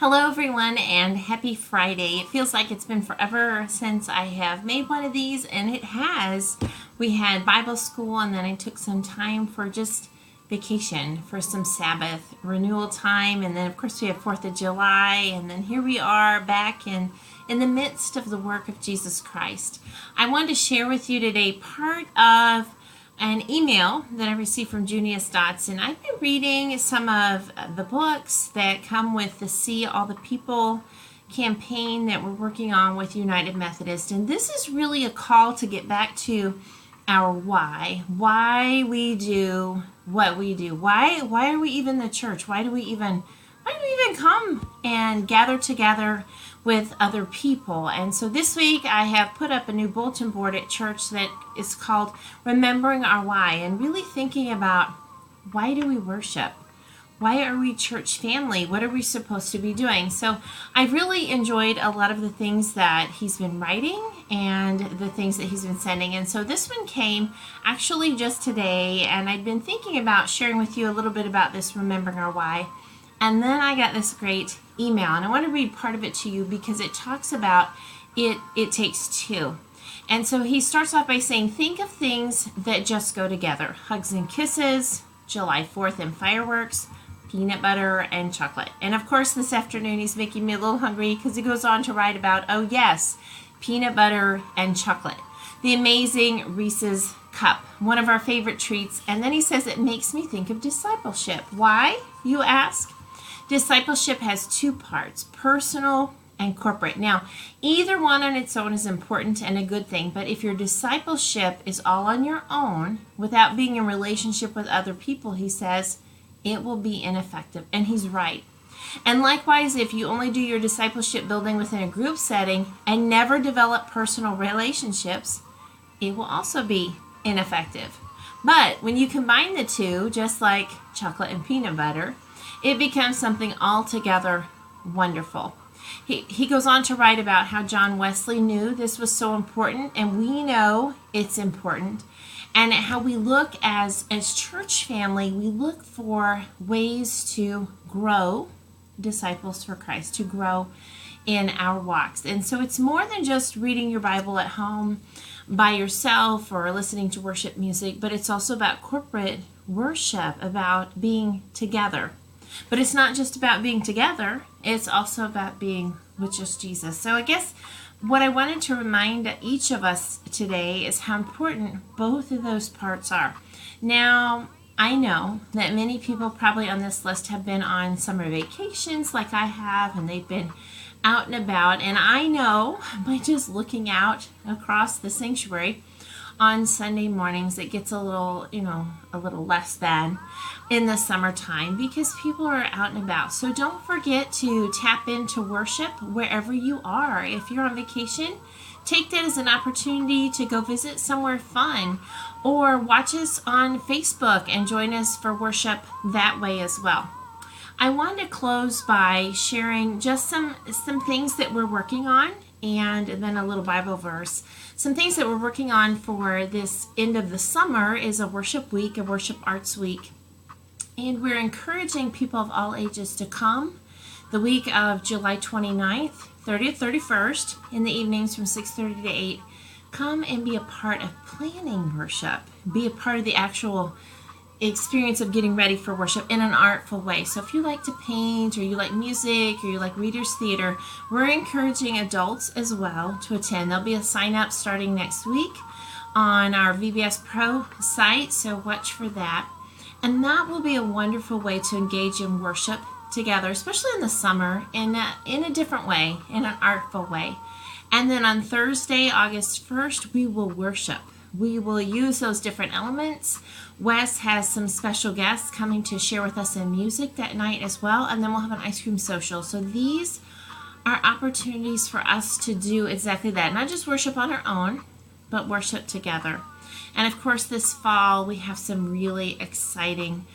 Hello, everyone, and happy Friday. It feels like it's been forever since I have made one of these, and it has. We had Bible school, and then I took some time for just vacation, for some Sabbath renewal time, and then, of course, we have 4th of July, and then here we are back in the midst of the work of Jesus Christ. I wanted to share with you today part of an email that I received from Junius Dotson. I've been reading some of the books that come with the See All the People campaign that we're working on with United Methodist, and this is really a call to get back to our why we do what we do. Why are we even the church? Why do we even come and gather together with other people? And so this week I have put up a new bulletin board at church that is called Remembering Our Why, and really thinking about, why do we worship? Why are we church family? What are we supposed to be doing? So I've really enjoyed a lot of the things that he's been writing and the things that he's been sending. And so this one came actually just today, and I'd been thinking about sharing with you a little bit about this Remembering Our Why. And then I got this great email, and I want to read part of it to you because it talks about it takes two. And so he starts off by saying, think of things that just go together. Hugs and kisses, July 4th and fireworks, peanut butter and chocolate. And of course this afternoon he's making me a little hungry because he goes on to write about, oh yes, peanut butter and chocolate. The amazing Reese's Cup, one of our favorite treats. And then he says it makes me think of discipleship. Why, you ask? Discipleship has two parts, personal and corporate. Now, either one on its own is important and a good thing, but if your discipleship is all on your own, without being in relationship with other people, he says, it will be ineffective. And he's right. And likewise, if you only do your discipleship building within a group setting and never develop personal relationships, it will also be ineffective. But when you combine the two, just like chocolate and peanut butter, it becomes something altogether wonderful. He goes on to write about how John Wesley knew this was so important, and we know it's important, and how we look as church family, we look for ways to grow disciples for Christ, to grow in our walks. And so it's more than just reading your Bible at home by yourself or listening to worship music, but it's also about corporate worship, about being together. But it's not just about being together, it's also about being with just Jesus. So I guess what I wanted to remind each of us today is how important both of those parts are. Now, I know that many people probably on this list have been on summer vacations like I have, and they've been out and about. And I know by just looking out across the sanctuary on Sunday mornings, it gets a little less than in the summertime because people are out and about. So don't forget to tap into worship wherever you are. If you're on vacation, take that as an opportunity to go visit somewhere fun, or watch us on Facebook and join us for worship that way as well. I want to close by sharing just some things that we're working on, and then a little Bible verse. Some things that we're working on for this end of the summer is a worship week, a worship arts week. And we're encouraging people of all ages to come the week of July 29th, 30th, 31st, in the evenings from 6:30 to 8. Come and be a part of planning worship. Be a part of the actual experience of getting ready for worship in an artful way. So if you like to paint, or you like music, or you like Reader's Theater, we're encouraging adults as well to attend. There'll be a sign up starting next week on our VBS Pro site, so watch for that. And that will be a wonderful way to engage in worship together, especially in the summer, in a different way, in an artful way. And then on Thursday, August 1st, we will worship. We will use those different elements. Wes has some special guests coming to share with us in music that night as well, and then we'll have an ice cream social. So these are opportunities for us to do exactly that. Not just worship on our own, but worship together. And of course, this fall, we have some really exciting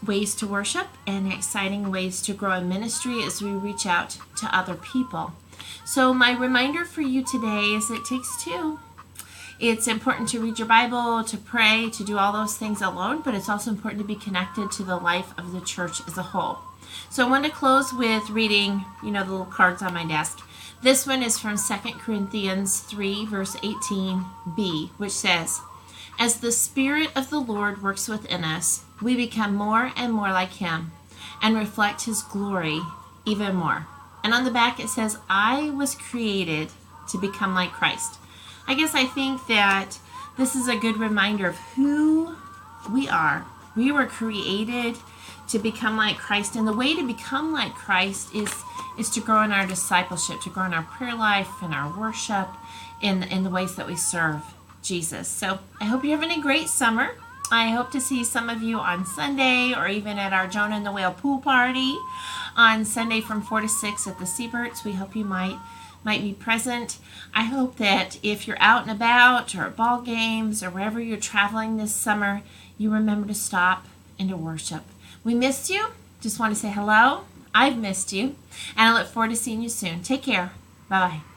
ways to worship and exciting ways to grow in ministry as we reach out to other people. So my reminder for you today is it takes two. It's important to read your Bible, to pray, to do all those things alone, but it's also important to be connected to the life of the church as a whole. So I want to close with reading, the little cards on my desk. This one is from 2 Corinthians 3, verse 18b, which says, "As the Spirit of the Lord works within us, we become more and more like Him and reflect His glory even more." And on the back it says, "I was created to become like Christ." I guess I think that this is a good reminder of who we are. We were created to become like Christ, and the way to become like Christ is to grow in our discipleship, to grow in our prayer life and our worship, in the ways that we serve Jesus. So I hope you're having a great summer. I hope to see some of you on Sunday, or even at our Jonah and the Whale pool party on Sunday from 4 to 6 at the Seaberts. We hope you might be present. I hope that if you're out and about, or at ball games, or wherever you're traveling this summer, you remember to stop and to worship. We missed you. Just want to say hello. I've missed you. And I look forward to seeing you soon. Take care. Bye-bye.